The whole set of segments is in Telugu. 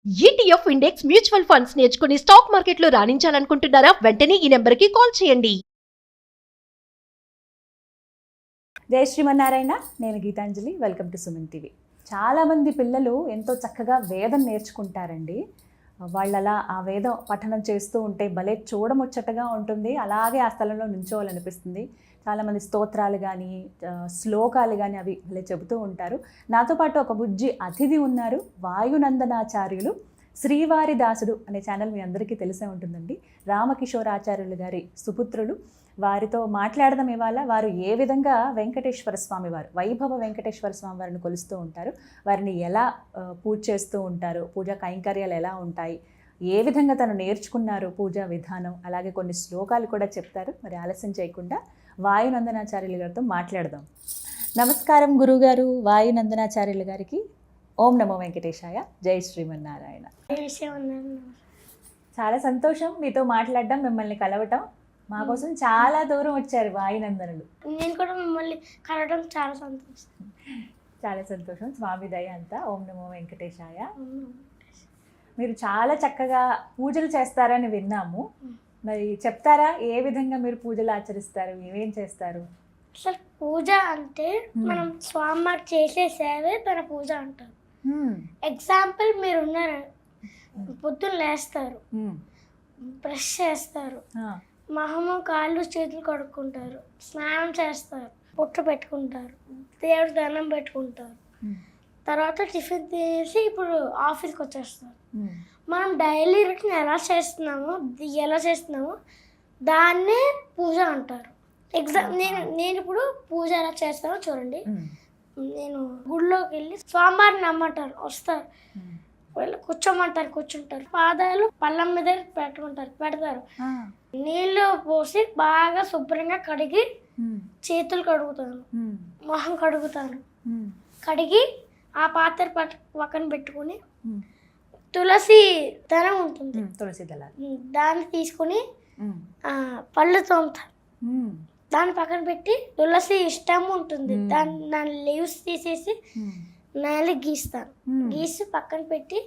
ఈటీఎఫ్ ఇండెక్స్ మ్యూచువల్ ఫండ్స్ నేర్చుకుని స్టాక్ మార్కెట్లో రాణించాలనుకుంటున్నారా? వెంటనే ఈ నెంబర్కి కాల్ చేయండి. జై శ్రీమన్నారాయణ. నేను Geetanjali. Welcome to Suman TV. చాలామంది పిల్లలు ఎంతో చక్కగా వేదం నేర్చుకుంటారండి. వాళ్ళలా ఆ వేదం పఠనం చేస్తూ ఉంటే భలే చూడముచ్చటగా ఉంటుంది. అలాగే ఆ స్థలంలో నుంచోవాలనిపిస్తుంది. చాలామంది స్తోత్రాలు కానీ శ్లోకాలు కానీ అవి భలే చెబుతూ ఉంటారు. నాతో పాటు ఒక బుజ్జి అతిథి ఉన్నారు. వాయునందనాచార్యులు శ్రీవారి దాసుడు అనే ఛానల్ మీ అందరికీ తెలిసే ఉంటుందండి. రామకిషోరాచార్యులు గారి సుపుత్రులు. వారితో మాట్లాడదాం ఇవాళ. వారు ఏ విధంగా వెంకటేశ్వర స్వామి వారు, వైభవ వెంకటేశ్వర స్వామి వారిని కొలుస్తూ ఉంటారు, వారిని ఎలా పూజ చేస్తూ ఉంటారు, పూజా కైంకర్యాలు ఎలా ఉంటాయి, ఏ విధంగా తను నేర్చుకున్నారు పూజా విధానం, అలాగే కొన్ని శ్లోకాలు కూడా చెప్తారు. మరి ఆలస్యం చేయకుండా వాయునందనాచార్యులు గారితో మాట్లాడదాం. నమస్కారం గురుగారు. వాయునందనాచార్యులు గారికి ఓం నమో వెంకటేశాయ. జై శ్రీమన్నారాయణ. చాలా సంతోషం మీతో మాట్లాడడం, మిమ్మల్ని కలవటం. మా కోసం చాలా దూరం వచ్చారు వాయునందనులు. నేను కూడా మిమ్మల్ని కలవడం చాలా సంతోషం. చాలా సంతోషం. స్వామి దయ అంతా. ఓం నమో వెంకటేశాయ. మీరు చాలా చక్కగా పూజలు చేస్తారని విన్నాము. మరి చెప్తారా ఏ విధంగా మీరు పూజలు ఆచరిస్తారు, ఏమేం చేస్తారు? అసలు పూజ అంటే మనం స్వామివారు చేసే సేవే మన పూజ అంటారు. ఎగ్జాంపుల్ మీరు ఉన్నారు, పొద్దున్న లేస్తారు, బ్రష్ చేస్తారు, మొహము కాళ్ళు చేతులు కడుక్కుంటారు, స్నానం చేస్తారు, పొట్టు పెట్టుకుంటారు, దేవుడు దండం పెట్టుకుంటారు, తర్వాత టిఫిన్ తినేసి ఇప్పుడు ఆఫీస్కి వచ్చేస్తారు. మనం డైలీ రొటీన్ ఎలా చేస్తున్నామో దాన్నే పూజ అంటారు. నేను ఇప్పుడు పూజ ఎలా చేస్తానో చూడండి. నేను గుడిలోకి వెళ్ళి స్వామివారిని నమ్మంటారు, వస్తారు, వెళ్ళి కూర్చోమంటారు, కూర్చుంటారు, పాదాలు పళ్ళం మీద పెడతారు, నీళ్ళు పోసి బాగా శుభ్రంగా కడిగి చేతులు కడుగుతాను, మొహం కడుగుతాను, కడిగి ఆ పాత్ర పక్కన పెట్టుకుని తులసి దళం ఉంటుంది, తులసి దళం, దాన్ని తీసుకుని పళ్ళు తోముతాను, దాన్ని పక్కన పెట్టి తులసి ఇష్టం ఉంటుంది దాని లీవ్స్ తీసేసి నేల గీస్తాను, గీసి పక్కన పెట్టి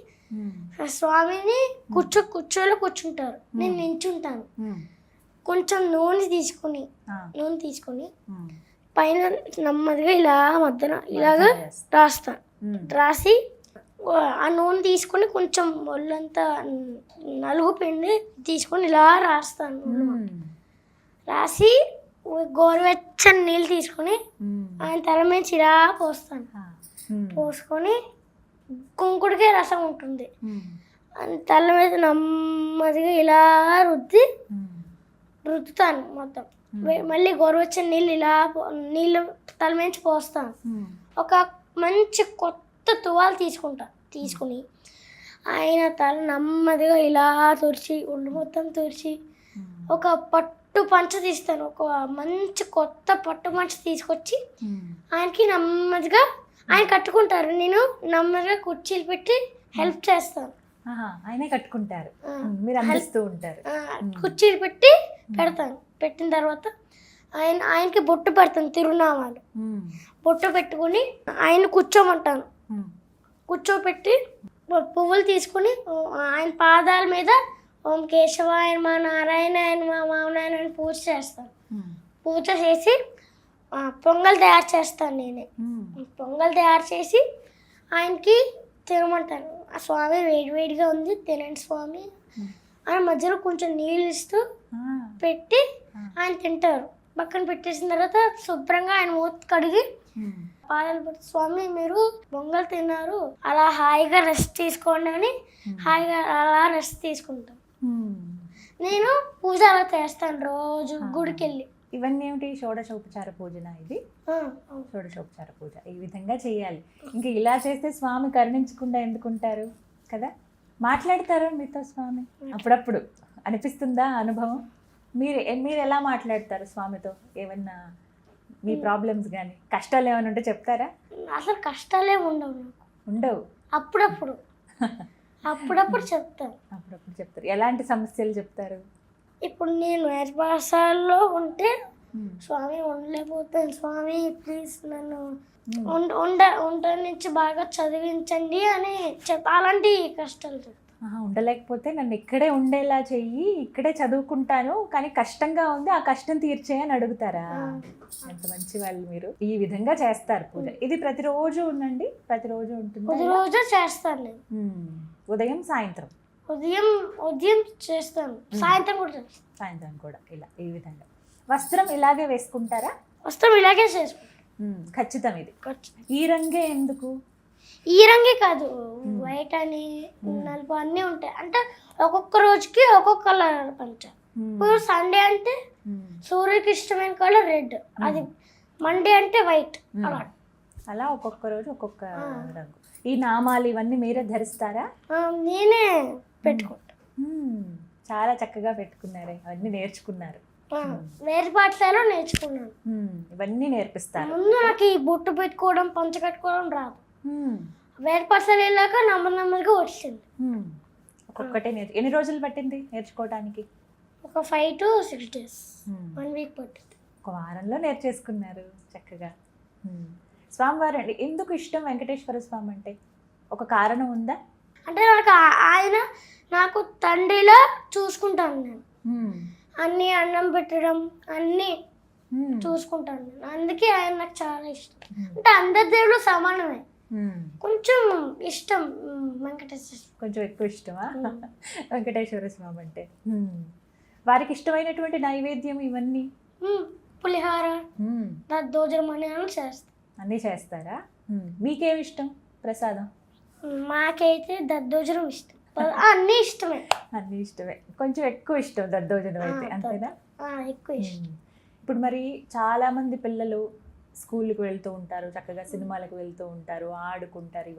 స్వామిని కుర్చోలో కూర్చుంటారు, నేను నించుంటాను. కొంచెం నూనె తీసుకుని పైన నెమ్మదిగా ఇలా మధ్యన ఇలాగా రాస్తాను. రాసి ఆ నూనె తీసుకుని కొంచెం ఒళ్ళంతా నలుగు పిండి తీసుకొని ఇలా రాస్తాను. రాసి గోరువెచ్చని నీళ్ళు తీసుకొని ఆయన తల మీద ఇలా పోస్తాను. పోసుకొని కుంకుడికే రసం ఉంటుంది, తల మీద నెమ్మదిగా ఇలా రుద్దుతాను మొత్తం. మళ్ళీ గోరువెచ్చని నీళ్ళు తల మీద పోస్తాను. ఒక మంచి కొత్త తువాలు తీసుకుని ఆయన తల నెమ్మదిగా ఇలా తుడిచి ఒళ్ళు మొత్తం తుడిచి ఒక పట్టు పంచ తీస్తాను. ఒక మంచి కొత్త పట్టు పంచ తీసుకొచ్చి ఆయనకి నెమ్మదిగా ఆయన కట్టుకుంటారు. నేను నెమ్మదిగా కుర్చీలు పెట్టి హెల్ప్ చేస్తాను. ఆయనే కట్టుకుంటారు, మీరు అందిస్తూ ఉంటారు. కుర్చీలు పెట్టి పెడతాను. పెట్టిన తర్వాత ఆయనకి బొట్టు పెడతాను, తిరునామాలు బొట్టు పెట్టుకుని ఆయన కూర్చోమంటాను. కూర్చోపెట్టి పువ్వులు తీసుకుని ఆయన పాదాల మీద ఓం కేశవాయ నమః, నారాయణాయ నమః, వామనాయ అని పూజ చేస్తాను. పూజ చేసి పొంగల్ తయారు చేస్తాను. నేనే పొంగల్ తయారు చేసి ఆయనకి తినమంటాను. ఆ స్వామి వేడివేడిగా ఉంది, తినండి స్వామి ఆయన మధ్యలో కొంచెం నీళ్ళు ఇస్తూ పెట్టి ఆయన తింటారు. పక్కన పెట్టేసిన తర్వాత శుభ్రంగా ఆయన మూత కడిగి పాదాలు పెట్టి స్వామి మీరు పొంగల్ తిన్నారు, అలా హాయిగా రెస్ట్ తీసుకోండి అని హాయిగా అలా రెస్ట్ తీసుకుంటాం. నేను పూజ అలా చేస్తాను రోజు గుడికి వెళ్ళి. ఇవన్నీ ఏమిటి? షోడశోపచార పూజన ఇది? షోడశోపచార పూజ ఈ విధంగా చేయాలి. ఇంకా ఇలా చేస్తే స్వామి కరుణించకుండా ఎందుకుంటారు కదా. మాట్లాడతారా మీతో స్వామి? అప్పుడప్పుడు అనిపిస్తుందా అనుభవం? మీరు ఎలా మాట్లాడతారు స్వామితో? ఏమన్నా మీ ప్రాబ్లమ్స్ కానీ కష్టాలు ఏమైనా ఉంటే చెప్తారా? అసలు కష్టాలే ఉండవు. అప్పుడప్పుడు చెప్తారు. అప్పుడప్పుడు చెప్తారు. ఎలాంటి సమస్యలు చెప్తారు? ఇప్పుడు నేను వేరుభాషల్లో ఉంటే స్వామి ఉండలేకపోతాను, స్వామి ప్లీజ్ నన్ను ఉండ నుంచి బాగా చదివించండి అని అలాంటి కష్టాలు చెప్తాను. ఉండలేకపోతే నన్ను ఇక్కడే ఉండేలా చెయ్యి, ఇక్కడే చదువుకుంటాను, కానీ కష్టంగా ఉంది, ఆ కష్టం తీర్చేయని అడుగుతారా? ఎంత మంచి వాళ్ళు మీరు. ఈ విధంగా చేస్తారు పూజ. ఇది ప్రతిరోజు ఉండండి? ప్రతిరోజు ఉంటుంది? ప్రతిరోజు చేస్తాను నేను. ఉదయం సాయంత్రం? ఉదయం చేస్తాను, సాయంత్రం కూడా చేస్తాను. సాయంత్రం కూడా ఇలా ఈ విధంగా. వస్త్రం ఇలాగే వేసుకుంటారా? వస్త్రం ఇలాగే చేసుకుంటాం. ఖచ్చితం. ఇది ఈ రంగే ఎందుకు? ఈ రంగే కాదు, వైట్ అని నలుపు అన్నీ ఉంటాయి. అంటే ఒక్కొక్క రోజుకి ఒక్కొక్క కలర్ పంచ. ఇప్పుడు సండే అంటే సూర్యుకి ఇష్టమైన కలర్ రెడ్, అది మండే అంటే వైట్, అలా ఒక్కొక్క రోజు ఒక్కొక్క రంగు. ఈ నామాలు ఇవన్నీ మీరే ధరిస్తారా? నేనే పెట్టుకుంటా. చాలా చక్కగా పెట్టుకున్నారే, అవన్నీ నేర్చుకున్నారు. వేరే పాఠశాలలో నేర్చుకున్నాను. ఇవన్నీ నేర్పిస్తారు. ముందు నాకు ఈ బొట్టు పెట్టుకోవడం, పంచ కట్టుకోవడం రాదు. వేరే పాఠశాల వెళ్ళాక నెమ్మదిగా వచ్చింది. ఒక్కొక్కటే ఎన్ని రోజులు పట్టింది నేర్చుకోవడానికి? ఒక 5 to 6 days, 1 week పట్టింది. ఒక వారంలో నేర్చేసుకున్నారు చక్కగా. స్వామివారు అండి ఎందుకు ఇష్టం వెంకటేశ్వర స్వామి అంటే? ఒక కారణం ఉందా? అంటే నాకు ఆయన నాకు తండ్రిలా చూసుకుంటాను నేను. అన్నీ అన్నం పెట్టడం అన్నీ చూసుకుంటాను నేను. అందుకే ఆయన నాకు చాలా ఇష్టం. అంటే అందరి దేవుడు సమానమే, కొంచెం ఇష్టం వెంకటేశ్వర. కొంచెం ఎక్కువ ఇష్టమా వెంకటేశ్వర స్వామి అంటే? వారికి ఇష్టమైనటువంటి నైవేద్యం ఇవన్నీ? పులిహార, దద్దోజనం అన్నీ చేస్తారా? మీకేమి ఇష్టం ప్రసాదం? మాకైతే దద్దోజనం ఇష్టం. అన్నీ ఇష్టమే. అన్నీ ఇష్టమే, కొంచెం ఎక్కువ ఇష్టం దద్దోజనం అయితే, అంతేనా? ఎక్కువ ఇష్టం. ఇప్పుడు మరి చాలా మంది పిల్లలు స్కూల్కి వెళ్తూ ఉంటారు, చక్కగా సినిమాలకు వెళ్తూ ఉంటారు, ఆడుకుంటారు.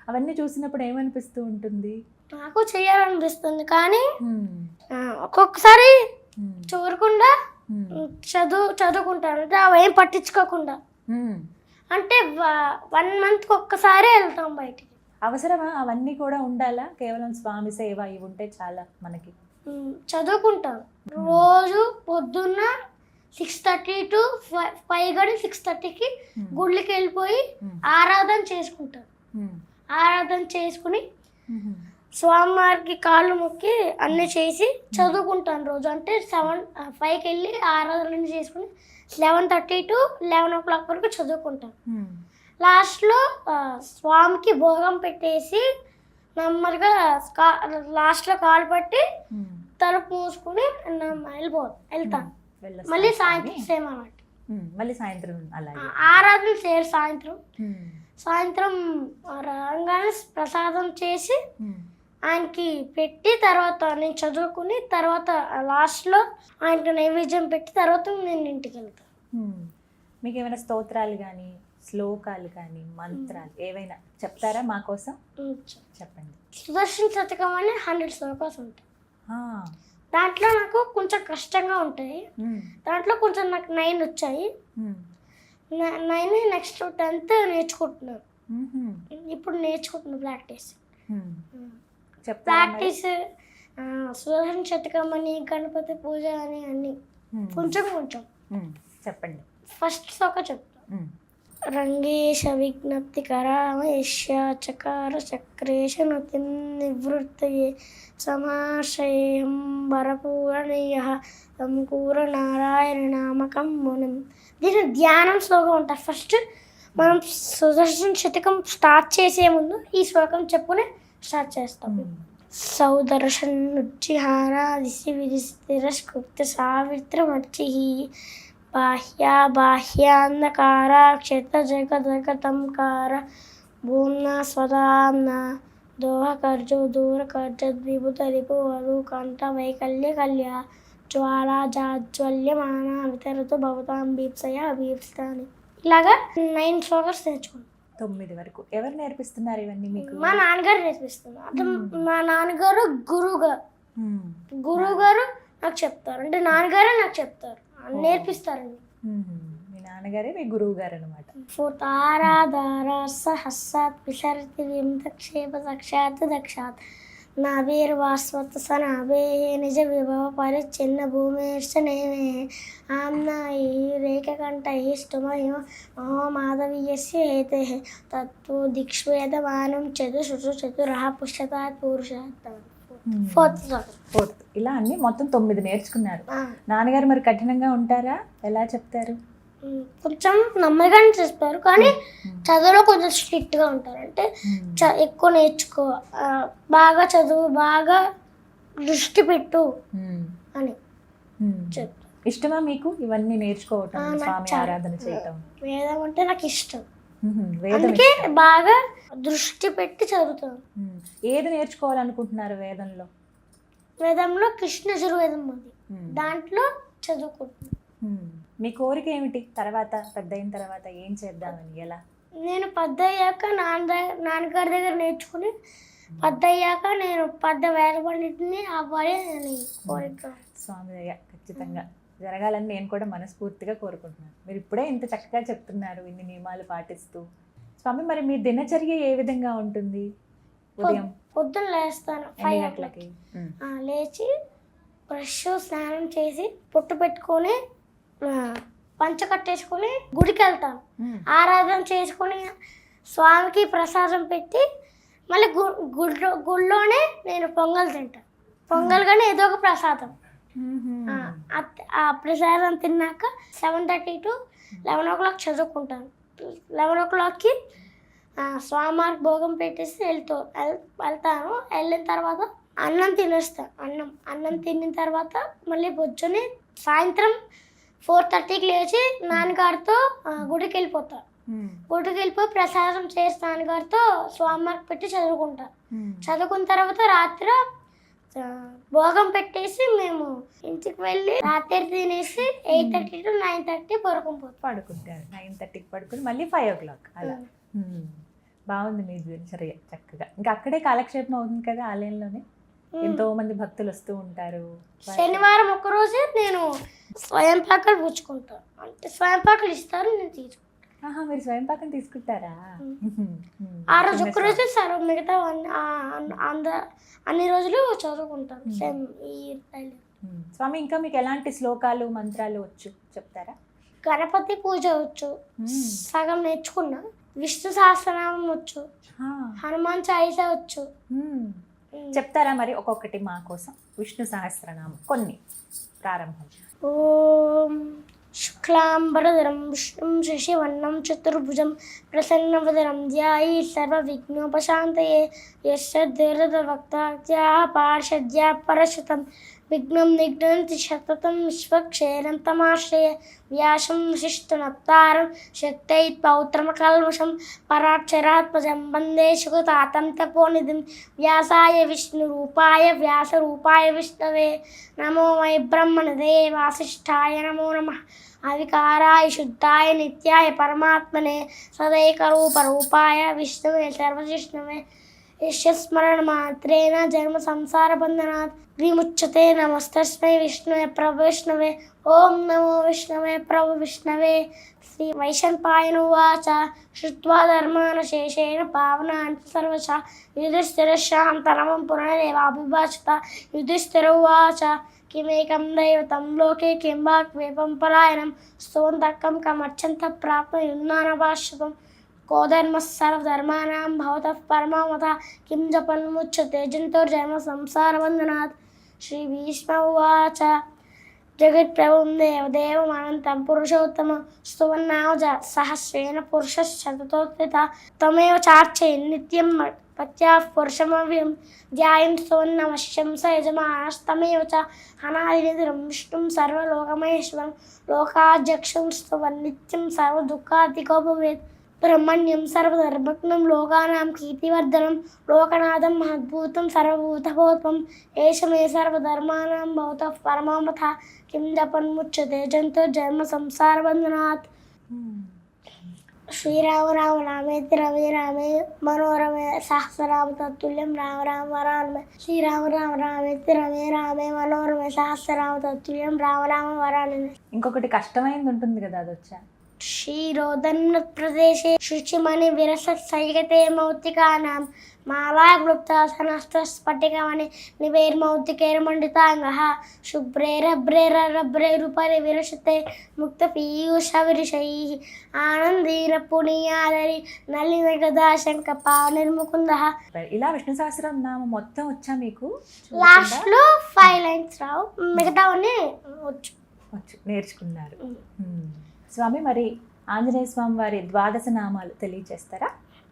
అవన్నీ చూసినప్పుడు ఏమనిపిస్తూ ఉంటుంది? నాకు చేయాలనిపిస్తుంది, కానీ ఒక్కొక్కసారి చూడకుండా చదువుకుంటాను. అంటే అవేం పట్టించుకోకుండా, అంటే 1 month ఒక్కసారి వెళ్తాం బయటికి. అవసరమా అవన్నీ కూడా ఉండాలా? కేవలం స్వామి సేవ ఇవి ఉంటే చాలా మనకి? చదువుకుంటాం రోజు పొద్దున్న 6:30 to 5 కానీ 6:30కి గుళ్ళకి వెళ్ళిపోయి ఆరాధన చేసుకుంటాం. ఆరాధన చేసుకుని స్వామివారికి కాళ్ళు మొక్కి అన్నీ చేసి చదువుకుంటాను రోజు. అంటే 5కి వెళ్ళి ఆరాధన చేసుకుని 11:30 to 11 o'clock వరకు చదువుకుంటాను. లాస్ట్లో స్వామికి భోగం పెట్టేసి నెమ్మదిగా లాస్ట్లో కాలు పట్టి తలుపు మూసుకుని వెళ్తాను. మళ్ళీ సాయంత్రం సేమ్ అన్నమాట. మళ్ళీ సాయంత్రం ఆరాధన చేయరు. సాయంత్రం రాగానే ప్రసాదం చేసి ఆయనకి పెట్టి తర్వాత నేను చదువుకుని తర్వాత లాస్ట్లో ఆయనకి నైవేద్యం పెట్టి తర్వాత నేను ఇంటికి వెళ్తాను. మీకు ఏమైనా స్తోత్రాలు కానీ శ్లోకాలు కానీ మంత్రాలు ఏవైనా చెప్తారా మా కోసం? చెప్పండి. సుదర్శన శతకం అని 100 శ్లోకాలు ఉంటాయి. దాంట్లో నాకు కొంచెం కష్టంగా ఉంటాయి. దాంట్లో కొంచెం నాకు 9 వచ్చాయి. 9 నెక్స్ట్ 10th నేర్చుకుంటున్నాను. ఇప్పుడు నేర్చుకుంటున్నాను ప్రాక్టీస్. సుదర్శన శతకం అని, గణపతి పూజ అని అన్ని కొంచెం చెప్పండి. ఫస్ట్ శ్లోక చెప్తాను. రంగేశ విజ్ఞప్తి కరామయస్య చకార చక్రేశ నుతి నివృత్తయే సమాశయం వరపూరణీయ సంకూర నారాయణ నామకం మునం. దీని ధ్యానం శ్లోకం ఉంటుంది. ఫస్ట్ మనం సుదర్శన శతకం స్టార్ట్ చేసే ముందు ఈ శ్లోకం చెప్పుకుని స్టార్ట్ చేస్తాం. సౌదర్శన్ ఉజ్జిహార దిశి విదిశి తిరస్కృప్త సావిత్రమర్చి బాహ్యాంధకార క్షేత్ర జగతంకార భూమ్నా స్వదాంన దోహకర్జో దూరకర్జ ద్విభుత రిపు వధు కంఠ వైకల్య కల్య జ్వాలా జాజ్వల్యమాన వితరతు భవతాం భీప్సయ భీప్స్తాని. ఇలాగా 9 శ్లోకాలు నేర్చుకున్నాను. 9 వరకు ఎవరు నేర్పిస్తున్నారు ఇవన్నీ మీకు? మా నాన్నగారు నేర్పిస్తున్నారు. అంటే మా నాన్నగారు గురువు గారు నాకు చెప్తారు. అంటే నాన్నగారే నాకు చెప్తారు, నేర్పిస్తారండి. మీ నాన్నగారే మీ గురువు గారు అనమాట. ఆరాధార సహస్సాత్ విసరతి వింతక్షేప సాక్షాత్ దక్షాత్ నాభిర్వాస్వత్ సనాభే నిజ విభవ పరిచ్ఛిన్న భూమిర్షనేమే ఆమ్నాయి రేఖకంఠైష్టమయో మహో మాధవీయస్య హేతే తత్వ దిక్ష్వేదమానం చతురః పుష్యతాత్ పురుషాత్. ఫోర్త్ ఇలా అన్ని మొత్తం 9 నేర్చుకున్నారు. నాన్నగారు మరి కఠినంగా ఉంటారా? ఎలా చెప్తారు? కొంచెం నమ్మకంగా చేస్తారు, కానీ చదువులో కొంచెం స్ట్రిక్ట్గా ఉంటారు. అంటే ఎక్కువ నేర్చుకో, బాగా చదువు, బాగా దృష్టి పెట్టు అని చెప్తారు. ఇష్టమా మీకు ఇవన్నీ నేర్చుకోవటం, స్వామి ఆరాధన చేయటం? వేదం అంటే నాకు ఇష్టం, అందుకే బాగా దృష్టి పెట్టి చదువుతాను. ఏది నేర్చుకోవాలనుకుంటున్నారు వేదంలో? వేదంలో కృష్ణ యజుర్వేదం ఉంది, దాంట్లో చదువుకుంటున్నాను. మీ కోరిక ఏమిటి తర్వాత, పెద్ద అయిన తర్వాత ఏం చేద్దామని? ఎలా? నేను పెద్ద అయ్యాక నాన్నగారి దగ్గర నేర్చుకుని పెద్ద అయ్యాక నేను పెద్ద వేద పండితుని అవ్వాలి అని కోరిక. స్వామి దయ ఖచ్చితంగా జరగాలని నేను కూడా మనస్ఫూర్తిగా కోరుకుంటున్నాను. మీరు ఇప్పుడే ఇంత చక్కగా చెప్తున్నారు, ఇన్ని నియమాలు పాటిస్తూ. స్వామి మరి మీ దినచర్య ఏ విధంగా ఉంటుంది? ఉదయం పొద్దున్న లేస్తాను 5 గంటలకి, లేచి బ్రష్ స్నానం చేసి పొట్టు పెట్టుకొని పంచ కట్టేసుకొని గుడికి వెళ్తాను. ఆరాధన చేసుకొని స్వామికి ప్రసాదం పెట్టి మళ్ళీ గుడిలోనే నేను పొంగల్ తింటాను. పొంగల్ కానీ ఏదో ఒక ప్రసాదం. ఆ ప్రసాదం తిన్నాక 7:30 to 11 o'clock చదువుకుంటాను. 11 o'clockకి స్వామివారికి భోగం పెట్టేసి వెళ్తాను. వెళ్ళిన తర్వాత అన్నం తినేస్తాను. అన్నం తిన్న తర్వాత మళ్ళీ పొద్దున్నే సాయంత్రం 4:30కి లేచి నాన్నగారితో గుడికి వెళ్ళిపోతాను. గుడికి వెళ్ళిపోయి ప్రసాదం చేసి నాన్నగారితో స్వామివారికి పెట్టి చదువుకుంటాను. చదువుకున్న తర్వాత రాత్రి భోగం పెట్టేసి మేము ఇంటికి వెళ్ళి రాత్రి తినేసి 8:30 to 9:30 పడుకుంటారు. 9:30కి పడుకుని మళ్ళీ 5 o'clock అలా. బాగుంది మీ దినచర్య చక్కగా. ఇంకా అక్కడే కాలక్షేపం అవుతుంది కదా ఆలయంలోనే, ఎంతో మంది భక్తులు వస్తూ ఉంటారు. శనివారం ఒక్కరోజే నేను స్వయం పాకలు పుచ్చుకుంటాను. అంటే స్వయం పాకలు ఇస్తారు, నేను తీసుకుంటాను. మీరు స్వయం పాకం తీసుకుంటారా? ఆ రోజు ఒక్కరోజే సరే, మిగతా అన్ని రోజులు చదువుకుంటాను. స్వామి ఇంకా మీకు ఎలాంటి శ్లోకాలు మంత్రాలు వచ్చు చెప్తారా? గణపతి పూజ వచ్చు, సగం నేర్చుకున్నా. విష్ణు సహస్రనామం వచ్చు, హనుమాన్ చాలీసా వచ్చు. చెప్తారా మరి ఒక్కొక్కటి మా కోసం? విష్ణు సహస్రనామం కొన్ని ప్రారంభం. ఓం శుక్లాంబరధరం విష్ణుం శశివర్ణం చతుర్భుజం ప్రసన్నవదనం ధ్యాయి సర్వవిఘ్నోపశాంతయే యస్య దీర్ఘవక్త్యాః పార్షద్యాః పరశతం విఘ్నం నిఘ్నంతి సతతం విశ్వక్షేరం తమాశ్రయే వ్యాసం వసిష్ఠనప్తారం శక్తైః పౌత్రమకల్మషం పరాక్షరాత్మజం వందే సుగతాతం తపోనిధిం వ్యాసాయ విష్ణురూపాయ వ్యాసరూపాయ విష్ణవే నమో వై బ్రహ్మణదే వాసిష్ఠాయ నమో నమః అవికారాయ శుద్ధాయ నిత్యాయ పరమాత్మనే సదైకరూపరూపాయ విష్ణవే సర్వజిష్ణవే యస్మరణమాత్రేణ జన్మ సంసార బంధనాత్ విముచ్యతే. నమస్తస్మై విష్ణవే ప్రభు విష్ణవే. ఓం నమో విష్ణవే ప్రభు విష్ణవే. శ్రీ వైశంపాయనువాచ శ్రుత్వా ధర్మానశేషేణ పావనాని సర్వశ యుధిష్ఠిరశాంతరమం పునరేవాభిభాషత. యుధిష్ఠిరువాచ కిమేకం దైవతం లోకే కిం వా క్వేపం పలాయనం స్తోంతకం కమర్చంత ప్రాప్తయున్నానభాష్యతం. కోధర్మ సర్వధర్మాణం భవతః పరమామతః కిం జపన్ముచ్యతే జంతుర్జన్మ సంసారబంధనాత్. శ్రీ భీష్మ ఉవాచ జగత్ప్రభుం దేవదేవమనంతం పురుషోత్తమం స్తువన్నామ సహస్రేణ పురుషశతతోత్థిత. త్వమేవ చార్చయన్ నిత్యం పత్యాః పురుషమవ్యయం ధ్యాయన్ స్తువన్నమస్యం స యజమానస్తమేవ చ అనాదినిధనం విష్ణుం సర్వలోకమహేశ్వరం లోకాధ్యక్షం స్తువన్ నిత్యం సర్వదుఃఖాతికో భవేత్. బ్రహ్మణ్యం సర్వధర్మజ్ఞం లోకానాం కీర్తివర్ధనం లోకనాథం మహద్భూతం సర్వభూతభోత్వం ఏష మే సర్వధర్మాణాం భవతః పరమామతః కిం జపన్ముచ్యతే జంతుర్జన్మ సంసారబంధనాత్. శ్రీరామ రామ రామేతి రమే రామే మనోరమే సహస్రనామ తత్తుల్యం రామ రామ వరానమే. శ్రీరామ రామ రామేతి రమే రామే మనోరమే సహస్రనామ తత్తుల్యం రామ రామ వరానమే. ఇంకొకటి కష్టమైంది ఉంటుంది కదా, అది వచ్చా? క్షీరోదన్మత్ప్రదేశే శుచిమణి విరసత్ సైగతే మౌక్తికానాం మాలాగ్లుప్తాసనస్తస్ఫటికమణి నివేర్మౌక్తికైర్మండితాంగః శుభ్రైరభ్రైరభ్రైరుపరి విరసతే ముక్తపీయూషవిరిశైః ఆనందీన పునీయాదరి నళినగదాశంకపాణిర్ముకుందః. ఇలా విష్ణు సహస్రనామం మొత్తం వచ్చా మీకు? లాస్ట్లో 5 లైన్స్ రావు, మిగతావన్నీ వచ్చు. నేర్చుకున్నారు. స్వామి, మరి ఆంజనేయ స్వామి వారి ద్వాదశ నామాలు తెలియచేస్తారా?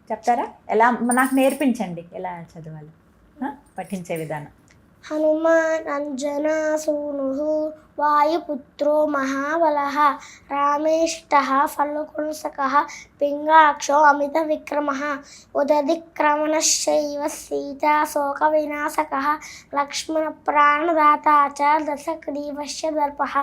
చెప్తారా? ఎలా నాకు నేర్పించండి, ఎలా చదవాలి, పఠించే విధానం. హనుమాన్ అంజనా సూనుః వాయుపుత్రో మహాబలః రామేష్టః ఫల్గుణసఖః పింగాక్షో అమిత విక్రమః ఉదధిక్రమణశ్చైవ సీతా శోక వినాశకః లక్ష్మణ ప్రాణదాతా చ దశగ్రీవస్య దర్పః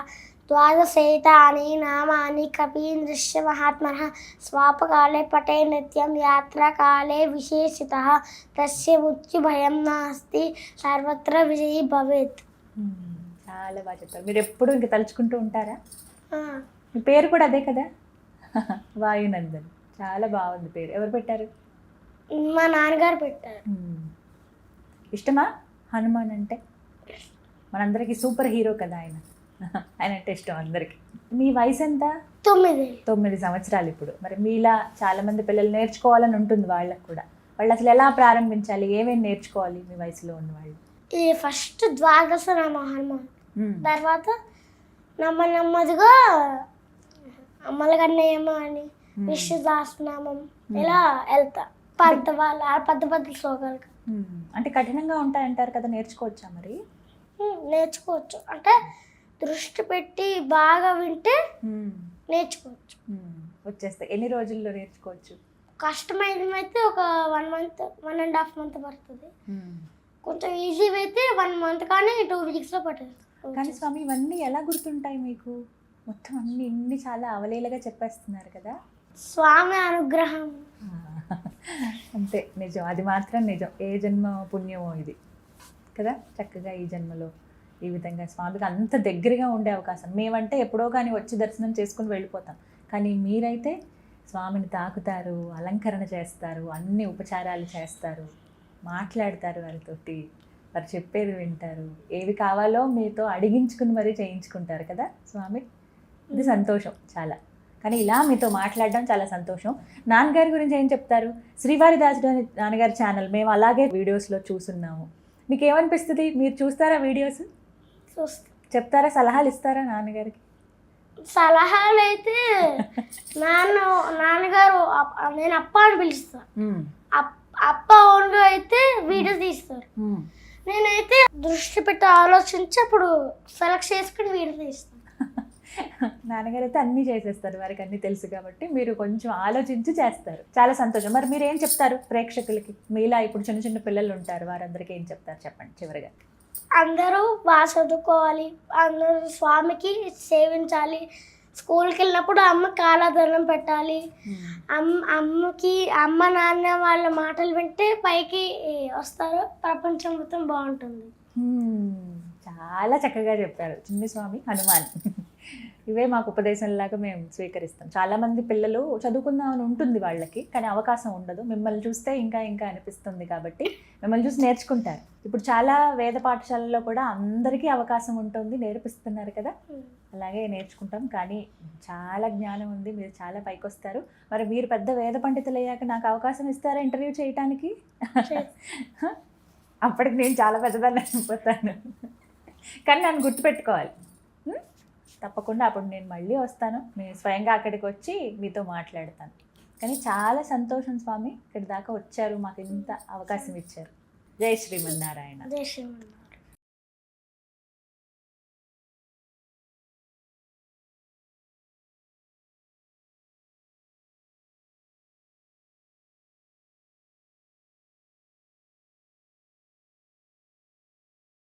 ద్వాదశైతాని నామాని కపీంద్రస్య మహాత్మనః స్వాపకాలే పటే నిత్యం యాత్రాకాలే విశేషితః తస్య మృత్యుభయం నాస్తి సర్వత్ర విజయీ భవేత్. చాలా బాగా చెప్తారు. మీరు ఎప్పుడు ఇంక తలుచుకుంటూ ఉంటారా? మీ పేరు కూడా అదే కదా, వాయునందన్. చాలా బాగుంది పేరు. ఎవరు పెట్టారు? మా నాన్నగారు పెట్టారు. ఇష్టమా హనుమాన్ అంటే? మనందరికీ సూపర్ హీరో కదా ఆయన. ఆయన అంటే ఇష్టం అందరికీ. మీ వయసు ఎంత? 9 సంవత్సరాలు ఇప్పుడు. మరి మీలా చాలామంది పిల్లలు నేర్చుకోవాలని ఉంటుంది వాళ్ళకు కూడా. వాళ్ళు అసలు ఎలా ప్రారంభించాలి, ఏమేమి నేర్చుకోవాలి మీ వయసులో ఉన్న వాళ్ళు? ఈ ఫస్ట్ ద్వాదశ నామ హనుమాన్, తర్వాత నెమ్మదిగా అమ్మలగన్నయ్యమ్మ అని విష్ణుదాసనామం ఇలా వెళ్తా. పెద్ద శ్లోకాలు. అంటే కఠినంగా ఉంటాయంటారు కదా, నేర్చుకోవచ్చా మరి? నేర్చుకోవచ్చు, అంటే దృష్టి పెట్టి బాగా వింటే నేర్చుకోవచ్చు. వచ్చేస్తాయి. ఎన్ని రోజుల్లో నేర్చుకోవచ్చు? కష్టమైనదైతే ఒక 1 మంత్ 1.5 మంత్ పడుతుంది. కొంచెం ఈజీ అయితే 1 మంత్ కానీ 2 వీక్స్లో పట్టేస్తుంది. కానీ స్వామి, ఇవన్నీ ఎలా గుర్తుంటాయి మీకు? మొత్తం ఇన్ని చాలా అవలీలగా చెప్పేస్తున్నారు కదా. స్వామి అనుగ్రహం అంతే, నిజం. అది మాత్రం నిజం. ఏ జన్మ పుణ్యమో ఇది కదా. చక్కగా ఈ జన్మలో ఈ విధంగా స్వామికి అంత దగ్గరగా ఉండే అవకాశం. మేమంటే ఎప్పుడో కానీ వచ్చి దర్శనం చేసుకుని వెళ్ళిపోతాం, కానీ మీరైతే స్వామిని తాకుతారు, అలంకరణ చేస్తారు, అన్ని ఉపచారాలు చేస్తారు, మాట్లాడతారు వారితోటి, వారు చెప్పేది వింటారు, ఏవి కావాలో మీతో అడిగించుకుని మరీ చేయించుకుంటారు కదా స్వామి. ఇది సంతోషం చాలా. కానీ ఇలా మీతో మాట్లాడడం చాలా సంతోషం. నాన్నగారి గురించి ఏం చెప్తారు? శ్రీవారి దాసుడు అని నాన్నగారి ఛానల్ మేము అలాగే వీడియోస్లో చూస్తున్నాము. మీకు ఏమనిపిస్తుంది? మీరు చూస్తారా వీడియోస్? చెప్తారా? సలహాలు ఇస్తారా నాన్నగారికి? సలహాలు అయితే నాన్నగారు నేను అప్ప అని పిలుస్తా. అప్ప ఓన్గా అయితే వీడియో తీస్తారు. నేనైతే దృష్టి పెట్టి ఆలోచించి అప్పుడు సెలెక్ట్ చేసుకుని వీడియో తీస్తాను. నాన్నగారు అయితే అన్నీ చేసేస్తారు, వారికి అన్నీ తెలుసు కాబట్టి మీరు కొంచెం ఆలోచించి చేస్తారు. చాలా సంతోషం. మరి మీరు ఏం చెప్తారు ప్రేక్షకులకి? మీలా ఇప్పుడు చిన్న చిన్న పిల్లలు ఉంటారు, వారందరికీ ఏం చెప్తారు చెప్పండి చివరిగా. అందరూ బాగా చదువుకోవాలి, అందరూ స్వామికి సేవించాలి, స్కూల్కి వెళ్ళినప్పుడు అమ్మకి కాలాదనం పెట్టాలి, అమ్మకి అమ్మ నాన్న వాళ్ళ మాటలు వింటే పైకి వస్తారు, ప్రపంచం మొత్తం బాగుంటుంది. చాలా చక్కగా చెప్పారు చిన్ని స్వామి హనుమాన్. ఇవే మాకు ఉపదేశంలాగా మేము స్వీకరిస్తాం. చాలామంది పిల్లలు చదువుకుందామని ఉంటుంది వాళ్ళకి, కానీ అవకాశం ఉండదు. మిమ్మల్ని చూస్తే ఇంకా ఇంకా అనిపిస్తుంది కాబట్టి మిమ్మల్ని చూసి నేర్చుకుంటారు. ఇప్పుడు చాలా వేద పాఠశాలల్లో కూడా అందరికీ అవకాశం ఉంటుంది, నేర్పిస్తున్నారు కదా, అలాగే నేర్చుకుంటాం. కానీ చాలా జ్ఞానం ఉంది, మీరు చాలా పైకి వస్తారు. మరి మీరు పెద్ద వేద పండితులు అయ్యాక నాకు అవకాశం ఇస్తారా ఇంటర్వ్యూ చేయడానికి? అప్పటికి నేను చాలా పెద్దదాన్ని అయిపోతాను, కానీ నన్ను గుర్తుపెట్టుకోవాలి తప్పకుండా. అప్పుడు నేను మళ్ళీ వస్తాను, నేను స్వయంగా అక్కడికి వచ్చి మీతో మాట్లాడతాను. కానీ చాలా సంతోషం స్వామి, ఇక్కడి దాకా వచ్చారు, మాకు ఇంత అవకాశం ఇచ్చారు. జై శ్రీమన్నారాయణ. జై శ్రీమన్నారాయణ.